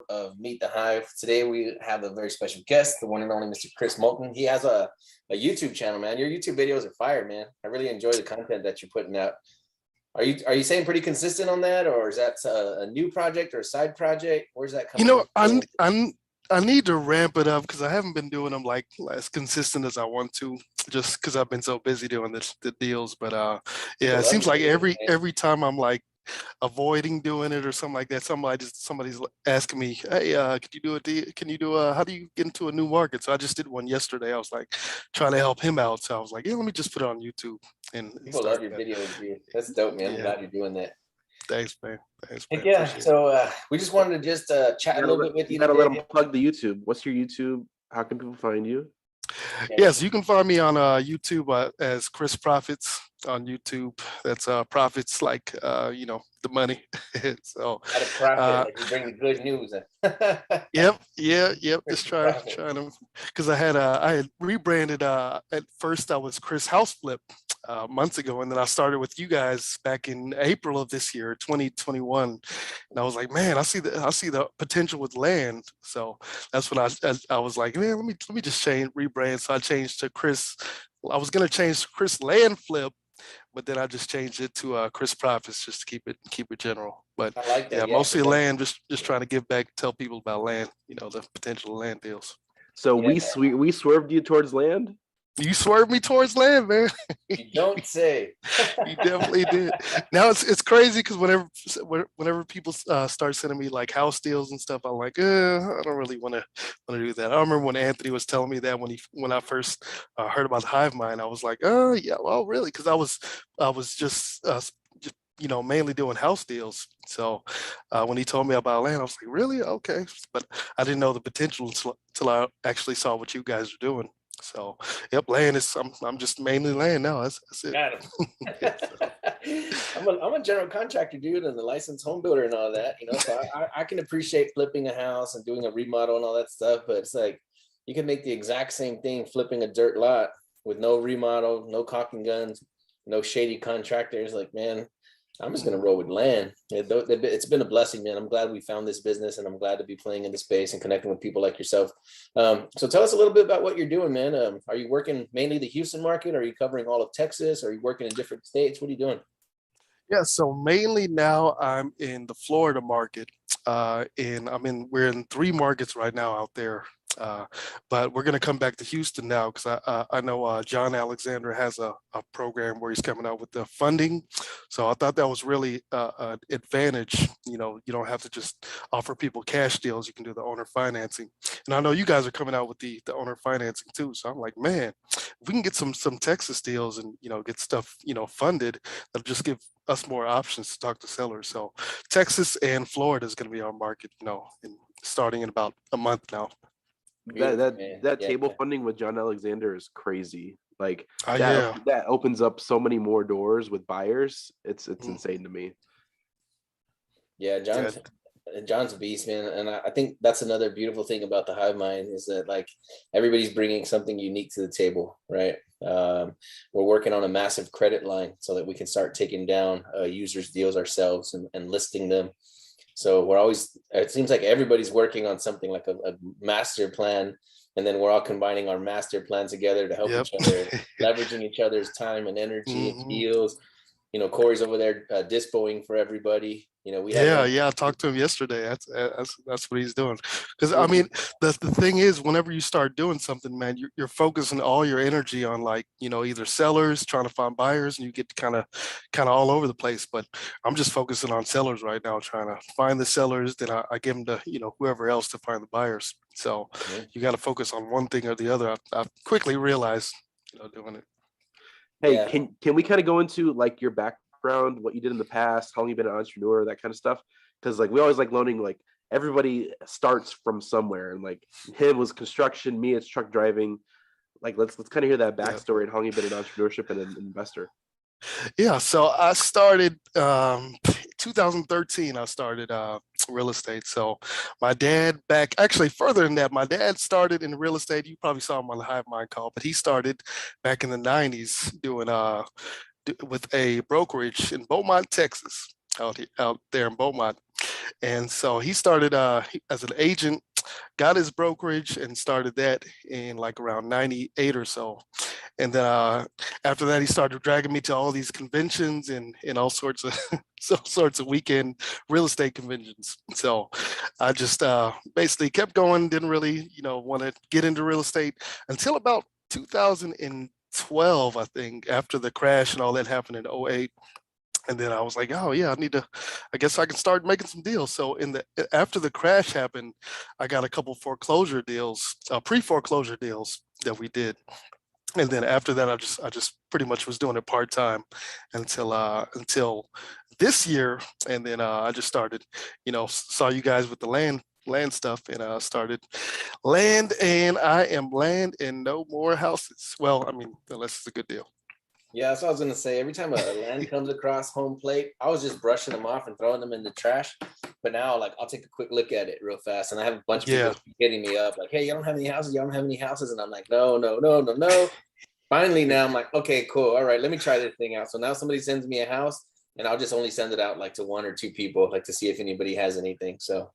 of Meet the Hive. Today we have a very special guest, the one and only Mr. Chris Moulton. He has a YouTube channel, man. Your YouTube videos are fire, man. I really enjoy the content that you're putting out. Are you saying pretty consistent on that, or is that a new project or a side project? Where's that coming from? I need to ramp it up because I haven't been doing them like as consistent as I want to, just because I've been so busy doing the deals. But yeah, it seems like every time I'm like avoiding doing it or something like that, somebody's asking me, hey, can you do how do you get into a new market? So I just did one yesterday. I was like trying to help him out, so I was like, yeah, let me just put it on YouTube. And people love your videos, dude. That's dope, man. I'm glad you're doing that. Thanks, man. Yeah. So we just wanted to just chat a little bit with you. You gotta let them plug the YouTube. What's your YouTube? How can people find you? Yes, you can find me on YouTube as Chris Profits on YouTube. That's profits like the money. So out of profit, like you bring the good news. Yep. Just trying to, because I had rebranded. At first, I was Chris House Flip months ago, and then I started with you guys back in April of this year, 2021. And I was like, man, I see the potential with land. So that's when I was like, man, let me just rebrand. So I changed to Chris. I was gonna change to Chris Land Flip, but then I just changed it to Chris Profits just to keep it general. But I like that, mostly land, just trying to give back, tell people about land, the potential land deals. So we swerved you towards land? You swerved me towards land, man. You don't say. You definitely did. Now it's crazy because whenever people start sending me like house deals and stuff, I'm like, I don't really want to do that. I remember when Anthony was telling me that when I first heard about Hivemind, I was like, oh yeah, well really, because I was just mainly doing house deals. So when he told me about land, I was like, really? Okay. But I didn't know the potential until I actually saw what you guys are doing. So, yep, land is, I'm just mainly land now. That's it. Got him. I'm a general contractor, dude, and a licensed home builder and all that, so I can appreciate flipping a house and doing a remodel and all that stuff, but it's like, you can make the exact same thing flipping a dirt lot with no remodel, no caulking guns, no shady contractors. Like, man, I'm just going to roll with land. It's been a blessing, man. I'm glad we found this business, and I'm glad to be playing in the space and connecting with people like yourself. So tell us a little bit about what you're doing, man. Are you working mainly the Houston market? Are you covering all of Texas? Are you working in different states? What are you doing? Yeah, so mainly now I'm in the Florida market, we're in 3 markets right now out there. But we're going to come back to Houston now because I know John Alexander has a program where he's coming out with the funding. So I thought that was really an advantage. You don't have to just offer people cash deals. You can do the owner financing. And I know you guys are coming out with the owner financing too. So I'm like, man, if we can get some Texas deals and, get stuff, funded, that'll just give us more options to talk to sellers. So Texas and Florida is going to be our market, starting in about a month now. That table funding with John Alexander is crazy. Like that opens up so many more doors with buyers. It's insane to me. Yeah, John's a beast, man, and I think that's another beautiful thing about the Hivemind is that like everybody's bringing something unique to the table, right? We're working on a massive credit line so that we can start taking down users' deals ourselves and listing them. So it seems like everybody's working on something like a master plan, and then we're all combining our master plan together to help each other, leveraging each other's time and energy and deals. Corey's over there dispoing for everybody. I talked to him yesterday. That's what he's doing. Because I mean, the thing is, whenever you start doing something, man, you're focusing all your energy on like either sellers trying to find buyers, and you get kind of all over the place. But I'm just focusing on sellers right now, trying to find the sellers. Then I give them to whoever else to find the buyers. So you got to focus on one thing or the other. I quickly realized doing it. Hey, can we kind of go into like your background, what you did in the past, how long you've been an entrepreneur, that kind of stuff? Because like we always like learning, like everybody starts from somewhere, and like him was construction, me it's truck driving. Like let's kind of hear that backstory and how long you've been in entrepreneurship and an investor. Yeah, so I started 2013. I started real estate. So my dad actually further than that, my dad started in real estate. You probably saw him on the Hivemind call, but he started back in the 90s doing with a brokerage in Beaumont, Texas. out there in Beaumont. And so he started as an agent, got his brokerage and started that in like around 98 or so. And then after that, he started dragging me to all these conventions and all sorts of weekend real estate conventions. So I just basically kept going, didn't really, want to get into real estate until about 2012, I think, after the crash and all that happened in '08. And then I was like, oh yeah, I guess I can start making some deals. So after the crash happened, I got a couple foreclosure deals, pre-foreclosure deals that we did. And then after that, I just pretty much was doing it part-time until this year. And then I just started, saw you guys with the land stuff, and started land, and I am land and no more houses. Well, I mean, unless it's a good deal. Yeah, that's what I was gonna say. Every time a land comes across home plate, I was just brushing them off and throwing them in the trash. But now, like, I'll take a quick look at it real fast, and I have a bunch of people hitting me up, like, "Hey, you don't have any houses? You don't have any houses?" And I'm like, "No, no, no, no, no." Finally, now I'm like, "Okay, cool. All right, let me try this thing out." So now somebody sends me a house, and I'll just only send it out like to one or two people, like to see if anybody has anything. So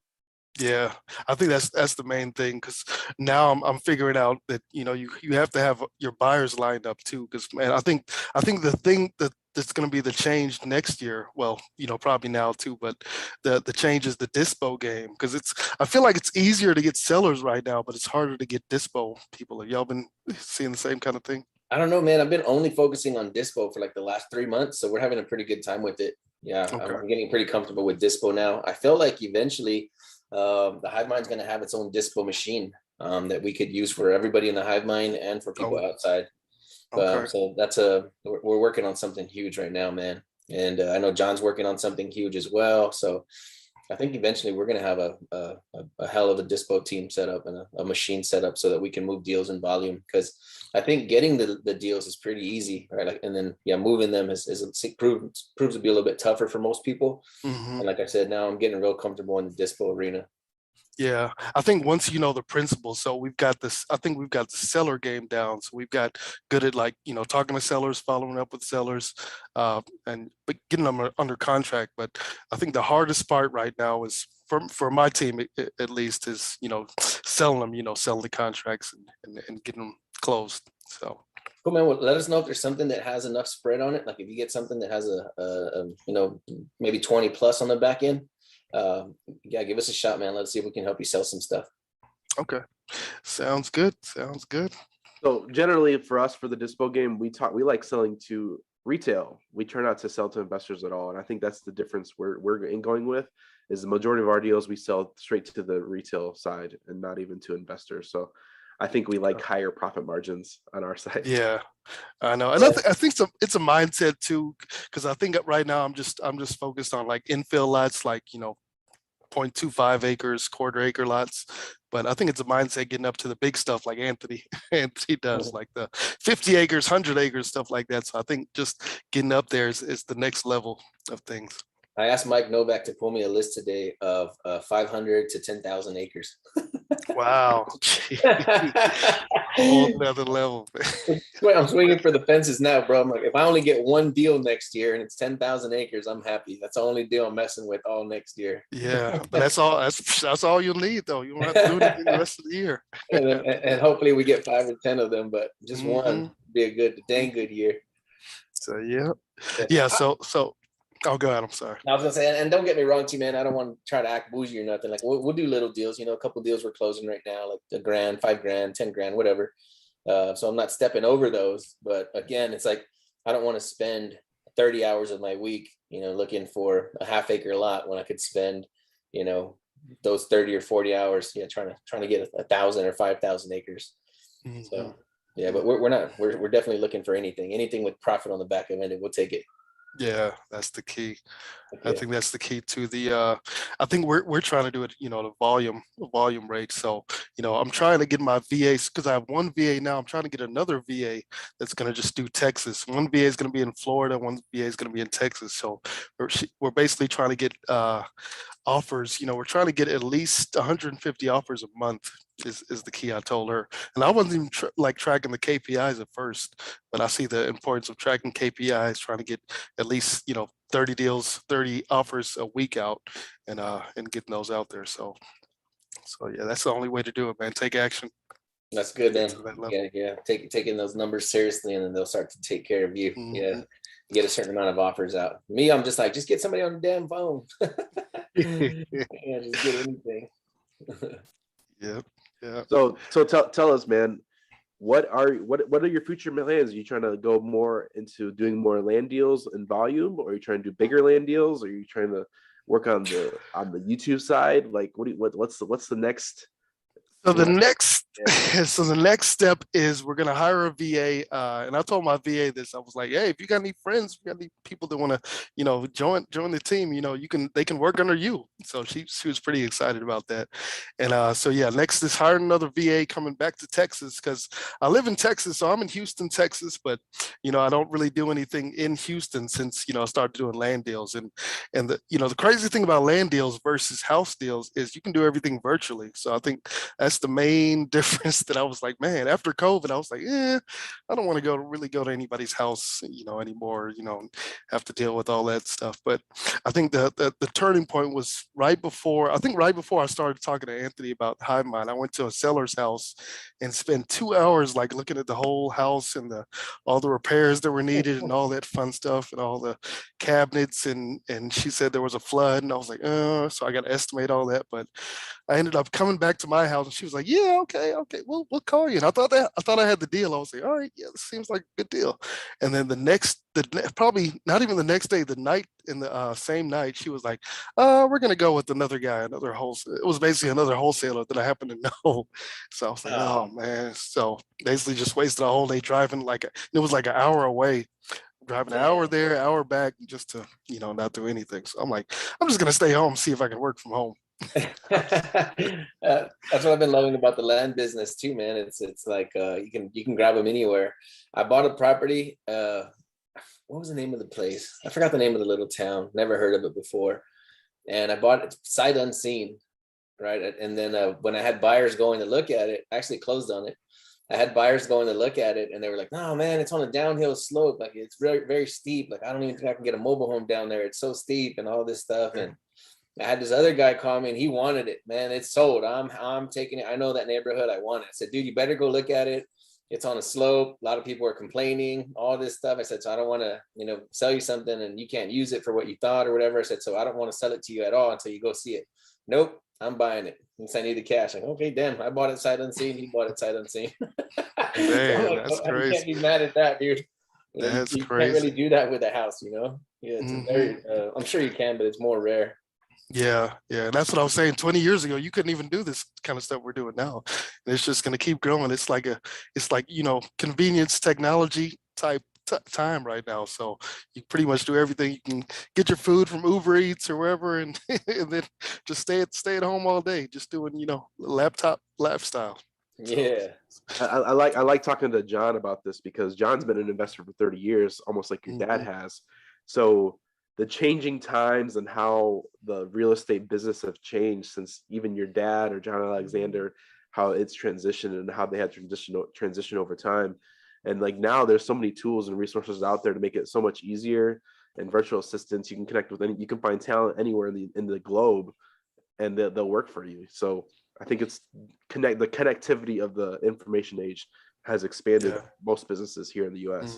yeah, I think that's the main thing, because now I'm figuring out that you have to have your buyers lined up too. Because man, I think the thing that's going to be the change next year. Well, probably now too, but the change is the Dyspo game, because I feel like it's easier to get sellers right now, but it's harder to get Dyspo people. Have y'all been seeing the same kind of thing? I don't know, man. I've been only focusing on Dyspo for like the last 3 months, so we're having a pretty good time with it. Yeah, Okay. I'm getting pretty comfortable with Dyspo now. I feel like eventually the Hivemind's going to have its own Dyspo machine that we could use for everybody in the Hivemind and for people outside. Okay. So we're working on something huge right now, man. And I know John's working on something huge as well. So I think eventually we're going to have a hell of a Dyspo team set up and a machine set up so that we can move deals in volume. Because I think getting the deals is pretty easy, right? Like, and then moving them proves to be a little bit tougher for most people. Mm-hmm. And like I said, now I'm getting real comfortable in the Dyspo arena. Yeah, I think once you know the principles, so we've got this. I think we've got the seller game down. So we've got good at, like, talking to sellers, following up with sellers, and getting them under contract. But I think the hardest part right now is for my team at least is selling them, selling the contracts and getting them closed. So. Cool, man. Well, let us know if there's something that has enough spread on it. Like if you get something that has maybe 20 plus on the back end. Yeah, give us a shot, man. Let's see if we can help you sell some stuff. Okay, sounds good. So generally for us, for the Dyspo game, we like selling to retail. We turn out to sell to investors at all. And I think that's the difference we're going with, is the majority of our deals, we sell straight to the retail side and not even to investors. So I think we like higher profit margins on our side. Yeah, I know. And I think it's a mindset too, because I think right now I'm just focused on like infill lots, like, 0.25 acres, quarter acre lots. But I think it's a mindset getting up to the big stuff like Anthony does, like the 50 acres, 100 acres, stuff like that. So I think just getting up there is the next level of things. I asked Mike Novak to pull me a list today of 500 to 10,000 acres. Wow. Whole nother level. I'm swinging for the fences now, bro. I'm like, if I only get one deal next year and it's 10,000 acres, I'm happy. That's the only deal I'm messing with all next year. Yeah, but that's all you'll need, though. You won't have to do anything the rest of the year. and hopefully we get 5 or 10 of them, but just one be a dang good year. So yeah. So oh, go ahead. I'm sorry. I was gonna say, and don't get me wrong, too, man. I don't want to try to act bougie or nothing. Like we'll do little deals. A couple deals we're closing right now, like $1,000, $5,000, $10,000, whatever. So I'm not stepping over those. But again, it's like I don't want to spend 30 hours of my week, looking for a half acre lot when I could spend, those 30 or 40 hours, trying to get 1,000 or 5,000 acres. Mm-hmm. So yeah, but we're definitely looking for anything with profit on the back of it. We'll take it. Yeah, that's the key. I think that's the key to the I think we're trying to do it, the volume rate. So, I'm trying to get my VAs, because I have one VA now. I'm trying to get another VA that's going to just do Texas. One VA is going to be in Florida, one VA is going to be in Texas. So we're basically trying to get offers. We're trying to get at least 150 offers a month is the key, I told her. And I wasn't even tracking the KPIs at first, but I see the importance of tracking KPIs, trying to get at least 30 deals, 30 offers a week out, and getting those out there. So yeah, that's the only way to do it, man. Take action. That's good, man. Yeah. Yeah. Taking those numbers seriously, and then they'll start to take care of you. Mm-hmm. Yeah. You get a certain amount of offers out. Me, I'm just like, just get somebody on the damn phone. Yeah, just get anything. Yeah. So tell us, man, what are your future plans? Are you trying to go more into doing more land deals in volume, or are you trying to do bigger land deals? Or are you trying to work on the YouTube side? Like, what's the next? So the next step is we're gonna hire a VA, and I told my VA this. I was like, "Hey, if you got any friends, if you got any people that want to, join the team, they can work under you." So she was pretty excited about that, and so yeah, next is hiring another VA coming back to Texas, because I live in Texas, so I'm in Houston, Texas, but I don't really do anything in Houston since I started doing land deals, and the crazy thing about land deals versus house deals is you can do everything virtually. So I think that's the main difference that I was like, man, after COVID, I was like, I don't want to really go to anybody's house, anymore, have to deal with all that stuff. But I think the turning point was right before I started talking to Anthony about Hivemind. I went to a seller's house and spent 2 hours like looking at the whole house and all the repairs that were needed and all that fun stuff and all the cabinets, and she said there was a flood, and I was like, so I got to estimate all that. But I ended up coming back to my house, and she was like, "Yeah, okay, we'll call you." And I thought I had the deal. I was like, "All right, yeah, this seems like a good deal." And then probably not even the next day, the night in the same night, she was like, "We're gonna go with another guy, another wholesale." It was basically another wholesaler that I happen to know. So I was like, "Oh man!" So basically, just wasted a whole day driving. It was like an hour away. Driving an hour there, hour back, just to not do anything. So I'm like, I'm just gonna stay home, see if I can work from home. That's what I've been loving about the land business too, man. It's like you can grab them anywhere. I bought a property. What was the name of the place? I forgot the name of the little town. Never heard of it before. And I bought it sight unseen, right? And then when I had buyers going to look at it, I actually closed on it. I had buyers going to look at it, and they were like, "No, man, it's on a downhill slope. Like it's very, very steep. Like I don't even think I can get a mobile home down there. It's so steep and all this stuff." And I had this other guy call me, and he wanted it, man. It's sold. I'm taking it. I know that neighborhood. I want it. I said, "Dude, you better go look at it. It's on a slope. A lot of people are complaining, all this stuff." I said, "So I don't want to, sell you something and you can't use it for what you thought or whatever." I said, "So I don't want to sell it to you at all until you go see it." "Nope, I'm buying it. Since I need the cash." Like, okay, damn, I bought it sight unseen. He bought it sight unseen. Man, Like, that's you crazy. can't be mad at that, dude. That's you crazy. can't really do that with a house, Yeah, it's a very. I'm sure you can, but it's more rare. Yeah. And that's what I was saying. 20 years ago, you couldn't even do this kind of stuff we're doing now. And it's just going to keep growing. It's like convenience technology type time right now. So you pretty much do everything. You can get your food from Uber Eats or wherever, and and then just stay at home all day, just doing laptop lifestyle. Yeah. I like talking to John about this, because John's been an investor for 30 years, almost like your dad has. So the changing times and how the real estate business have changed since even your dad or John Alexander, how it's transitioned and how they had transition over time. And like now there's so many tools and resources out there to make it so much easier, and virtual assistants. You can connect with you can find talent anywhere in the globe, and they'll work for you. So I think it's the connectivity of the information age has expanded most businesses here in the US.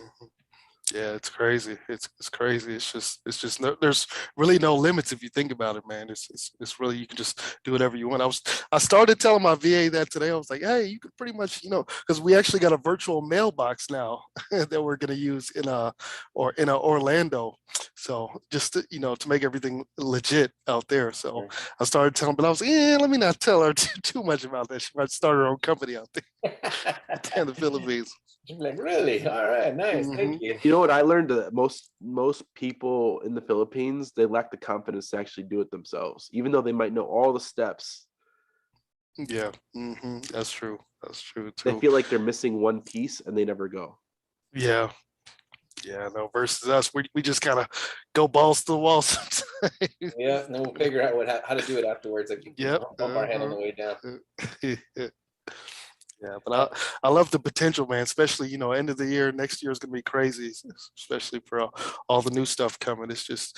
Yeah, it's crazy. It's crazy. It's just there's really no limits if you think about it, man. It's really, you can just do whatever you want. I started telling my VA that today. I was like, hey, you could pretty much, because we actually got a virtual mailbox now that we're gonna use in Orlando. So just to make everything legit out there. So I started telling, but I was like, let me not tell her too much about that. She might start her own company out there in the Philippines. You're like, really? All right, nice. Thank you. You know what I learned? That most people in the Philippines, they lack the confidence to actually do it themselves, even though they might know all the steps. Yeah, that's true. That's true too. They feel like they're missing one piece, and they never go. Yeah, Yeah, no, versus us, we just kind of go balls to the wall sometimes. Yeah, and then we'll figure out how to do it afterwards. Like you can Yep. bump our head on the way down. Yeah, but I love the potential, man. Especially, end of the year, next year is gonna be crazy, especially for all the new stuff coming. It's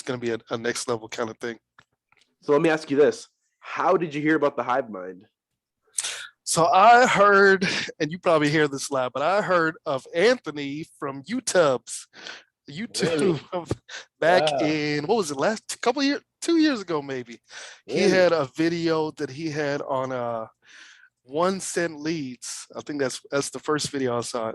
gonna be a next level kind of thing. So let me ask you this: how did you hear about the Hivemind? So I heard, and you probably hear this a lot, but I heard of Anthony from YouTube's Really? YouTube back Wow. in, what was it, last couple of years, 2 years ago maybe. He Really? had a video that he had on 1 cent leads. I think that's the first video I saw.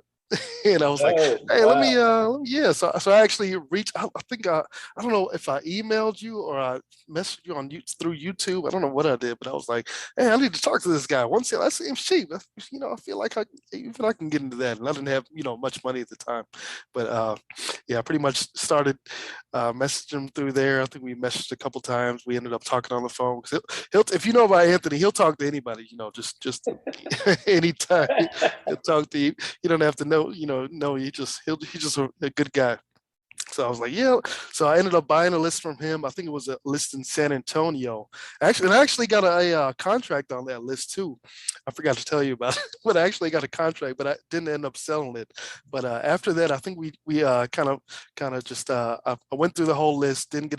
And I was like, Oh, hey, wow. yeah. So I actually reached out. I think I don't know if I emailed you or I messaged you through YouTube. I don't know what I did, but I was like, hey, I need to talk to this guy. Once that seems cheap. I feel like I can get into that. And I didn't have, much money at the time. But yeah, I pretty much started messaging him through there. I think we messaged a couple times. We ended up talking on the phone. He'll if you know about Anthony, he'll talk to anybody, just anytime. He'll talk to you. You don't have to know, he's just a good guy. So I was like, yeah. So I ended up buying a list from him. I think it was a list in San Antonio. I actually got a contract on that list too. I forgot to tell you about it, but I actually got a contract, but I didn't end up selling it. But after that, I think we kind of just I went through the whole list, didn't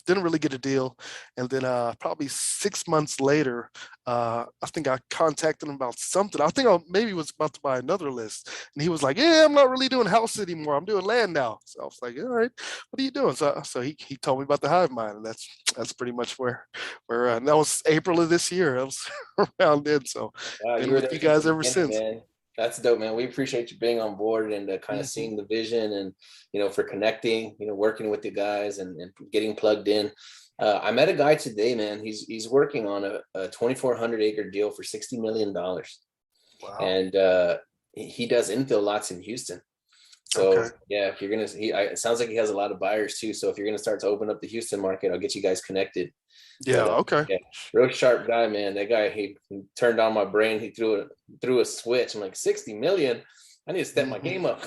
really get a deal, and then probably 6 months later, I think I contacted him about something. I think I maybe was about to buy another list, and he was like, "Yeah, I'm not really doing house anymore. I'm doing land now." So I was like, "All right, what are you doing?" So he told me about the Hivemind, and that's pretty much where and that was April of this year. That was around then. So Wow, you been were with there you since the guys ever beginning, since. man. That's dope, man. We appreciate you being on board and kind of Mhm. seeing the vision and, for connecting, working with the guys and getting plugged in. I met a guy today, man. He's working on a 2,400 acre deal for $60 million. Wow. And he does infill lots in Houston. Okay. So yeah, if you're gonna, it sounds like he has a lot of buyers too. So if you're gonna start to open up the Houston market, I'll get you guys connected. Yeah. But Okay. yeah, real sharp guy, man. That guy, he turned on my brain. He threw a switch. I'm like, 60 million. I need to step my Mhm. game up.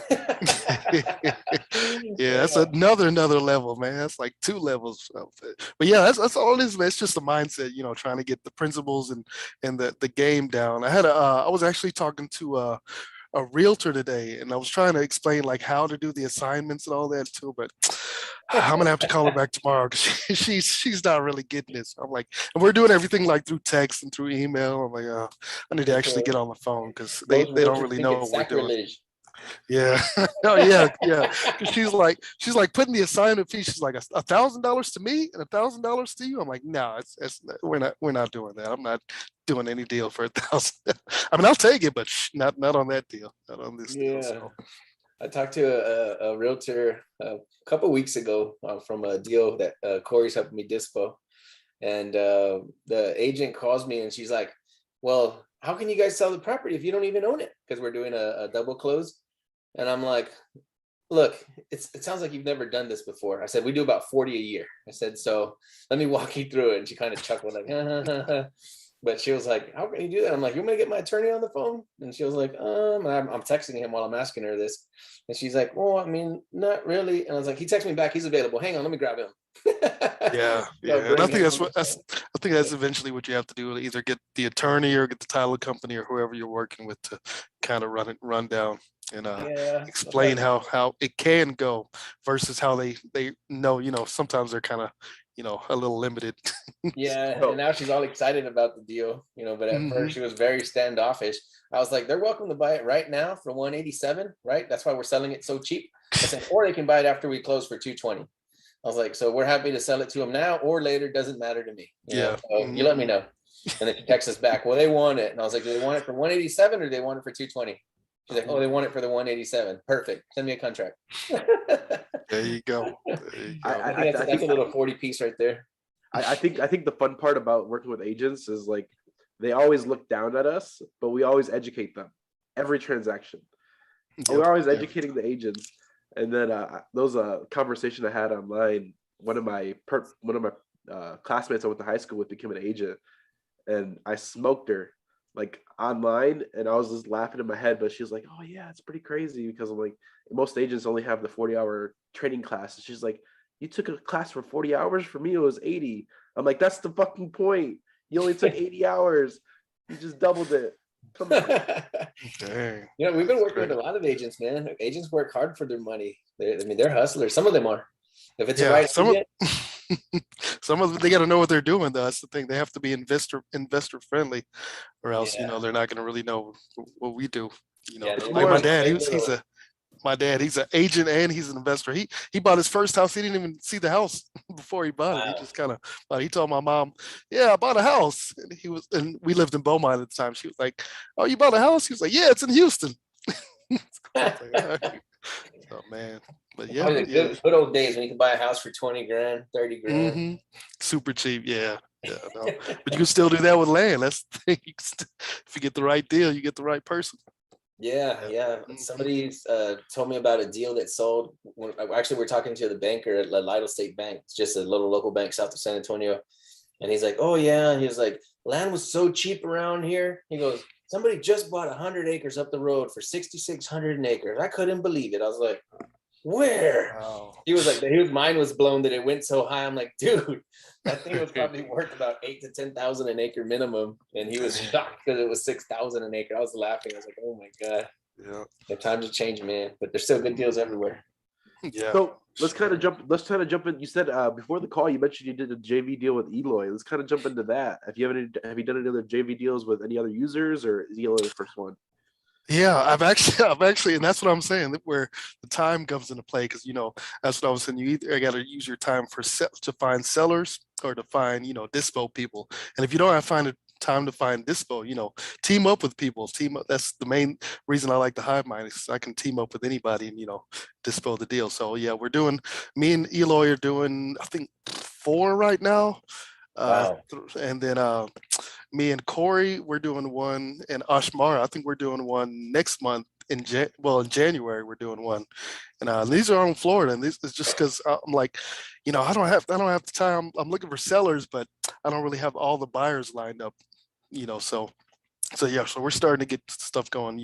Yeah, that's Yeah. another level, man. That's like two levels of it. But yeah, that's all it is, man. It's just a mindset, trying to get the principles and the game down. I was actually talking to a realtor today, and I was trying to explain like how to do the assignments and all that too, but I'm gonna have to call her back tomorrow because she's not really getting this. I'm like, and we're doing everything like through text and through email. I'm like, I need to That's actually right. get on the phone because they Most don't realtors really think know it's what we're doing. sacrilege. Yeah. Oh yeah, yeah. 'Cause she's like putting the assignment fee. She's like $1,000 to me and $1,000 to you. I'm like, no, we're not doing that. I'm not doing any deal for 1,000. I mean, I'll take it, but not on that deal. Not on this deal. Yeah. So. I talked to a realtor a couple weeks ago from a deal that Corey's helping me Dyspo. And the agent calls me and she's like, well, how can you guys sell the property if you don't even own it? Because we're doing a double close. And I'm like, look, it sounds like you've never done this before. I said, we do about 40 a year. I said, so let me walk you through it. And she kind of chuckled like, but she was like, how can you do that? I'm like, you want me to get my attorney on the phone? And she was like, I'm texting him while I'm asking her this. And she's like, well, I mean, not really. And I was like, he texted me back. He's available. Hang on, let me grab him. Yeah, So yeah, and I bring think him that's on the what that's. phone. I think that's eventually what you have to do: either get the attorney or get the title company or whoever you're working with to kind of run down and Yeah. explain how it can go versus how they know. Sometimes they're kind of a little limited. Yeah, and So now she's all excited about the deal, but at Hmm. first she was very standoffish. I was like, they're welcome to buy it right now for 187, right? That's why we're selling it so cheap. I said, or they can buy it after we close for 220. I was like, so we're happy to sell it to them now or later, doesn't matter to me. Yeah. So you let me Hmm. know. And then she texts us back, well, they want it. And I was like, do they want it for 187 or do they want it for 220? She's like, oh, they want it for the 187. Perfect. Send me a contract. I There you go. There you I, go. I, think I that's think a little 40 piece right there. I think the fun part about working with agents is like they always look down at us, but we always educate them every transaction. We're Yep. always Yep. educating the agents. And then those conversation I had online, one of my classmates I went to high school with became an agent, and I smoked her. like online, and I was just laughing in my head, but she's like, oh yeah, it's pretty crazy, because I'm like, most agents only have the 40-hour training class. And she's like, you took a class for 40 hours? For me, it was 80. I'm like, that's the fucking point. You only took 80 hours. You just doubled it. Come on. Dang. You know, we've been That's working with great. a lot of agents, man. Agents work hard for their money. I mean, they're hustlers. Some of them are. If it's the Yeah, right agent, some of them, they got to know what they're doing though. That's the thing. They have to be investor friendly, or else yeah, they're not going to really know what we do. yeah, they Like know my More, dad, very little. my dad, he's an agent and he's an investor. He bought his first house. He didn't even see the house before he bought it. He Wow. just kind of he told my mom, "Yeah, I bought a house." And we lived in Beaumont at the time. She was like, "Oh, you bought a house?" He was like, "Yeah, it's in Houston." I was like, "All right." Oh man, but Oh, yeah, the yeah. good old days when you could buy a house for 20 grand, 30 grand. hmm Super cheap. Yeah, yeah. No, but you can still do that with land. That's the thing. If you get the right deal, you get the right person. Yeah, Yeah. yeah. hmm Somebody told me about a deal that sold. Actually, we're talking to the banker at Lido State Bank. It's just a little local bank south of San Antonio. And he's like, oh, yeah. He was like, land was so cheap around here. He goes, somebody just bought 100 acres up the road for 6,600 an acre. I couldn't believe it. I was like, where? Wow. He was like, his mind was blown that it went so high. I'm like, dude, that thing was probably worth about 8 to 10,000 an acre minimum. And he was shocked because it was 6,000 an acre. I was laughing. I was like, oh my God. Yeah. The times have changed, man, but there's still good deals everywhere. Yeah. so let's kind of jump in. You said before the call, you mentioned you did a JV deal with Eloy. Let's kind of jump into that. Have you done any other JV deals with any other users, or is Eloy the first one? Yeah, I've actually, and that's what I'm saying, that where the time comes into play, because that's what I was saying. You either got to use your time to find sellers or to find dispo people. And if you don't have time to find dispo, team up with people. Team up. That's the main reason I like the Hivemind, is I can team up with anybody and dispo the deal. So yeah, me and Eloy are doing, I think, 4 right now. Wow. And then me and Corey, we're doing one, and Ashmara, I think we're doing one next month in January we're doing one, and these are in Florida, and this is just because I'm like, I don't have the time. I'm looking for sellers, but I don't really have all the buyers lined up, so yeah, so we're starting to get stuff going,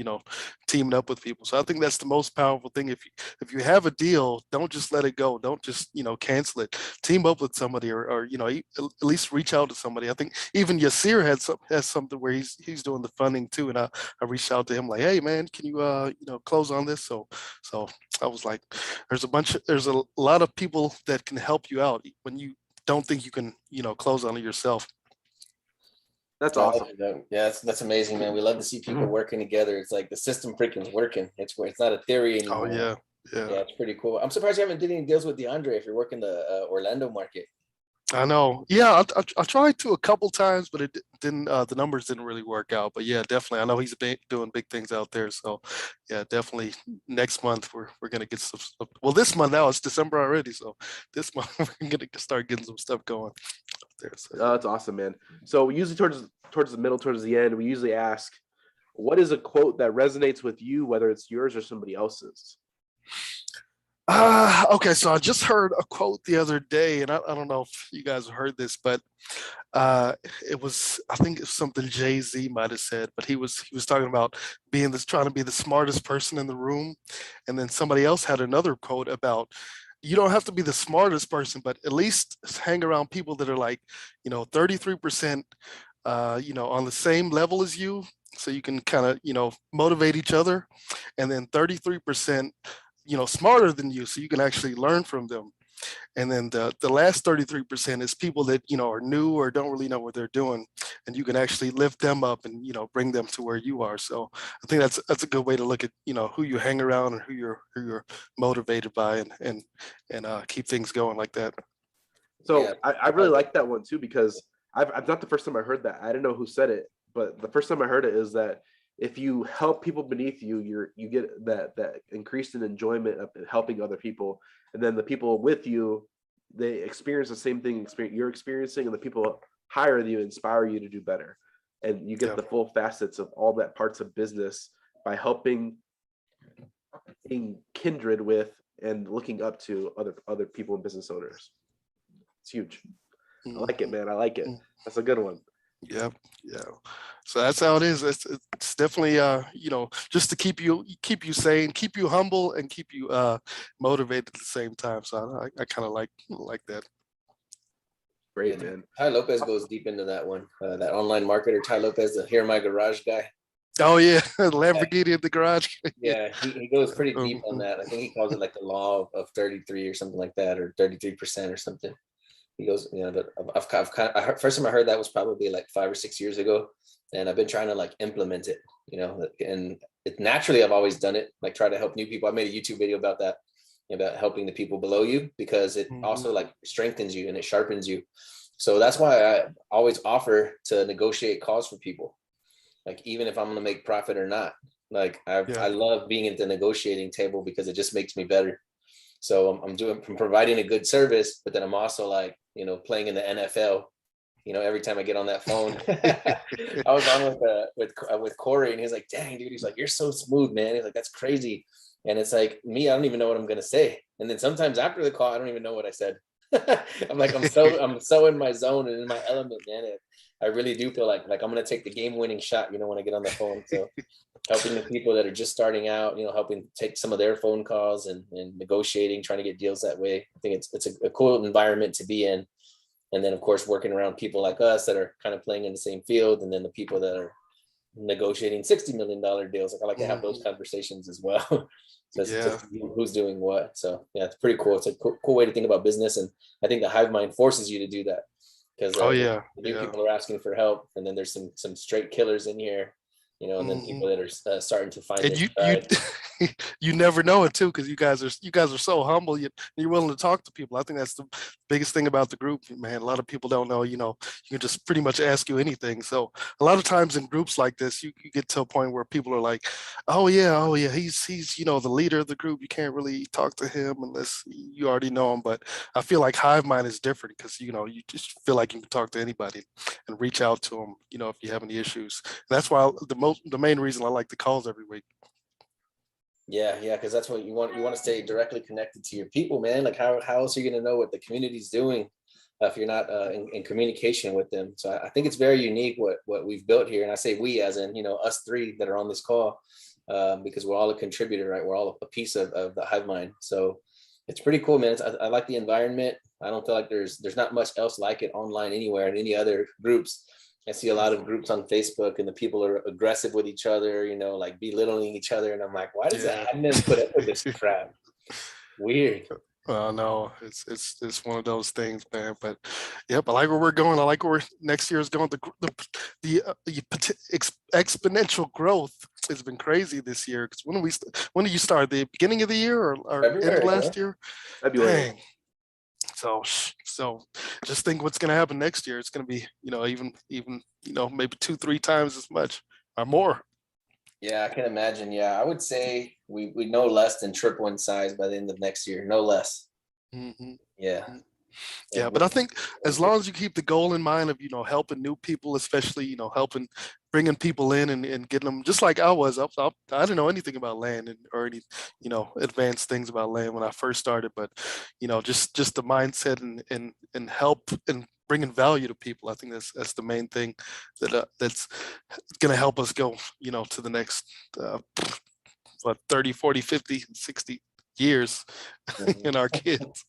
teaming up with people. So I think that's the most powerful thing. If you have a deal, don't just let it go. Don't just cancel it. Team up with somebody, or at least reach out to somebody. I think even Yasir has something where he's doing the funding too, and I reached out to him like, hey man, can you close on this? So I was like, there's a lot of people that can help you out when you don't think you can close on it yourself. That's I love awesome. it. Yeah, that's amazing, man. We love to see people working together. It's like the system freaking working. It's not a theory Oh anymore. yeah, yeah. Yeah, it's pretty cool. I'm surprised you haven't did any deals with DeAndre if you're working the Orlando market. I know. Yeah, I tried to a couple times, but it didn't. The numbers didn't really work out. But yeah, definitely. I know he's doing big things out there. So yeah, definitely. Next month we're gonna get some stuff. Well, this month now it's December already, so this month we're gonna start getting some stuff going out there. So Oh, yeah. that's awesome, man. So usually towards the middle, towards the end, we usually ask, what is a quote that resonates with you, whether it's yours or somebody else's? Okay, so I just heard a quote the other day, and I don't know if you guys have heard this, but uh, I think it's something Jay-Z might have said, but he was talking about trying to be the smartest person in the room, and then somebody else had another quote about you don't have to be the smartest person, but at least hang around people that are like 33% on the same level as you, so you can kind of motivate each other, and then 33% smarter than you, so you can actually learn from them. And then the last 33% is people that are new or don't really know what they're doing, and you can actually lift them up and bring them to where you are. So I think that's a good way to look at who you hang around and who you're motivated by, and keep things going like that. Yeah, So I really like that one too, because I've not the first time I heard that. I didn't know who said it, but the first time I heard it is that if you help people beneath you, you get that increased in enjoyment of helping other people, and then the people with you, they experience the same thing you're experiencing, and the people higher than you inspire you to do better, and you get Yeah. the full facets of all that parts of business by helping, being kindred with, and looking up to other people and business owners. It's huge. I like it, Mhm. man. I like it. That's a good one. Yep. Yeah. So that's how it is. It's definitely just to keep you sane, keep you humble, and keep you motivated at the same time. So I kind of like that. Great, man. Ty Lopez goes deep into that one. That online marketer, Ty Lopez, the Here My Garage guy. Oh yeah, Lamborghini in the garage. Yeah, he goes pretty deep on that. I think he calls it like the law of 33 or something like that, or 33% or something. He goes, first time I heard that was probably like 5 or 6 years ago, and I've been trying to like implement it, and it naturally I've always done it, like try to help new people. I made a YouTube video about that, about helping the people below you, because it also like strengthens you and it sharpens you. So that's why I always offer to negotiate calls for people, like even if I'm going to make profit or not. Like I love being at the negotiating table because it just makes me better. So I'm providing a good service, but then I'm also like, playing in the NFL, every time I get on that phone. I was on with Corey, and he's like, dang, dude, he's like, you're so smooth, man. He's like, that's crazy. And it's like, me, I don't even know what I'm going to say. And then sometimes after the call, I don't even know what I said. I'm like, I'm so in my zone and in my element, man. I really do feel like I'm going to take the game-winning shot, when I get on the phone. So helping the people that are just starting out, helping take some of their phone calls and negotiating, trying to get deals that way. I think it's a cool environment to be in. And then, of course, working around people like us that are kind of playing in the same field, and then the people that are negotiating $60 million deals. Like I like to have those conversations as well. So it's who's doing what. So yeah, it's pretty cool. It's a cool way to think about business, and I think the Hivemind forces you to do that, because the new people are asking for help, and then there's some straight killers in here, and then people that are starting to find and you never know it too, because you guys are so humble. You're willing to talk to people. I think that's the biggest thing about the group, man. A lot of people don't know. You can just pretty much ask you anything. So a lot of times in groups like this, you get to a point where people are like, oh yeah, he's the leader of the group. You can't really talk to him unless you already know him. But I feel like Hivemind is different, because you just feel like you can talk to anybody and reach out to them. If you have any issues. And that's why the main reason I like the calls every week. Yeah, because that's what you want. You want to stay directly connected to your people, man. Like how else are you going to know what the community's doing if you're not in communication with them? So I think it's very unique what we've built here. And I say we as in, us three that are on this call, because we're all a contributor, right? We're all a piece of the Hivemind. So it's pretty cool, man. I like the environment. I don't feel like there's not much else like it online anywhere in any other groups. I see a lot of groups on Facebook, and the people are aggressive with each other, like belittling each other. And I'm like, why does the admin put up with this crap? Weird. Well, no, it's one of those things, man. But yep, I like where we're going. I like where next year is going. The exponential growth has been crazy this year. Because when did you start? The beginning of the year or end of last year? February. Dang. So just think what's going to happen next year. It's going to be, even maybe 2-3 times as much or more. Yeah, I can imagine. Yeah, I would say we no less than triple in size by the end of next year. No less. Mm-hmm. Yeah. Yeah, but I think as long as you keep the goal in mind of, helping new people, especially, bringing people in and getting them, just like I was, I didn't know anything about land or any, advanced things about land when I first started, but, just the mindset and help and bringing value to people. I think that's the main thing that's going to help us go, to the next, 30, 40, 50, 60 years in our kids.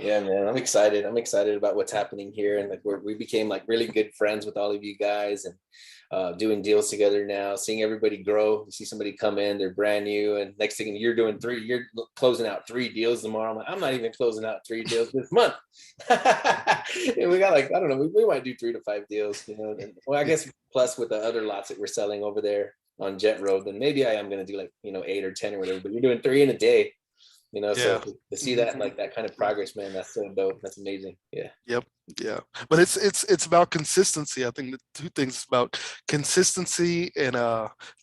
Yeah, man, I'm excited. I'm excited about what's happening here, and like we became like really good friends with all of you guys, and doing deals together now. Seeing everybody grow. You see somebody come in, they're brand new, and next thing you're closing out 3 deals tomorrow. I'm like, I'm not even closing out 3 deals this month. And we got like, I don't know, we might do 3 to 5 deals, And, well, I guess plus with the other lots that we're selling over there on Jet Road, then maybe I am going to do like 8 or 10 or whatever. But you're doing 3 in a day. So to see that, like that kind of progress, man, that's so dope. That's amazing. Yeah. Yep. Yeah. But it's about consistency. I think the 2 things about consistency and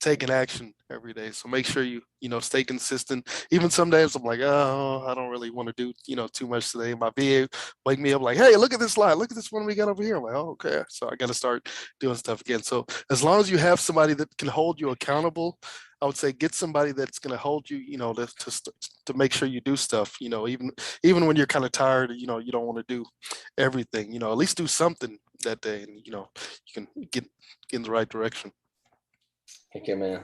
taking action every day. So make sure you stay consistent. Even some days I'm like, oh, I don't really want to do, too much today. My VA wake me up like, hey, look at this slide. Look at this one we got over here. I'm like, oh, okay. So I got to start doing stuff again. So as long as you have somebody that can hold you accountable, I would say get somebody that's going to hold you, to make sure you do stuff, even when you're kind of tired, you don't want to do everything, at least do something that day. And, you can get in the right direction. Thank you, man.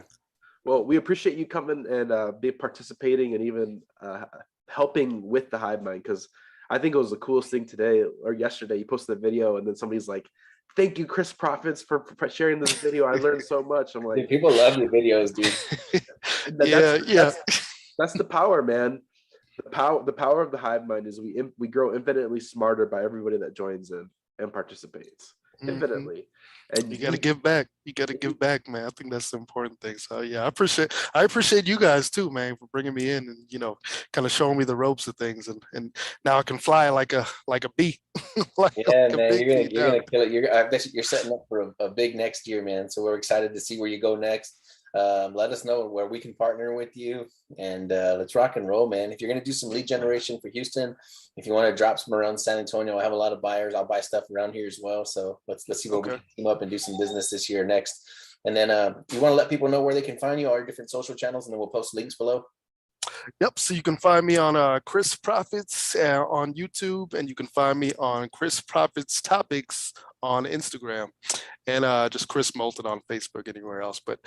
Well, we appreciate you coming and be participating and even helping with the Hivemind, because I think it was the coolest thing today or yesterday. You posted a video and then somebody's like, "Thank you, Chris Profits, for sharing this video. I learned so much." I'm like, Dude, people love your videos, dude. That's the power, man. The power of the Hivemind is we grow infinitely smarter by everybody that joins in and participates. Infinitely. And you got to give back. You got to give back, man. I think that's the important thing. So yeah, I appreciate you guys too, man, for bringing me in and, you know, kind of showing me the ropes of things. And now I can fly like a bee. Man, you're gonna kill it. I bet you're setting up for a big next year, man. So we're excited to see where you go next. Let us know where we can partner with you, and let's rock and roll, man. If you're gonna do some lead generation for Houston, if you want to drop some around San Antonio, I have a lot of buyers. I'll buy stuff around here as well. So let's see where we can team up and do some business this year next. And then you want to let people know where they can find you, all your different social channels, and then we'll post links below. Yep. So you can find me on Chris Profits on YouTube, and you can find me on Chris Profits Topics on Instagram, and just Chris Moulton on Facebook, anywhere else. But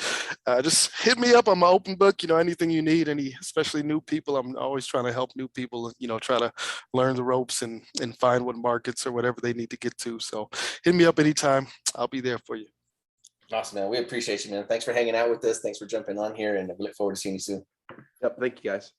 just hit me up. I'm an open book. You know, anything you need, especially new people. I'm always trying to help new people, you know, try to learn the ropes and find what markets or whatever they need to get to. So hit me up anytime. I'll be there for you. Awesome, man. We appreciate you, man. Thanks for hanging out with us. Thanks for jumping on here, and we look forward to seeing you soon. Yep. Thank you, guys.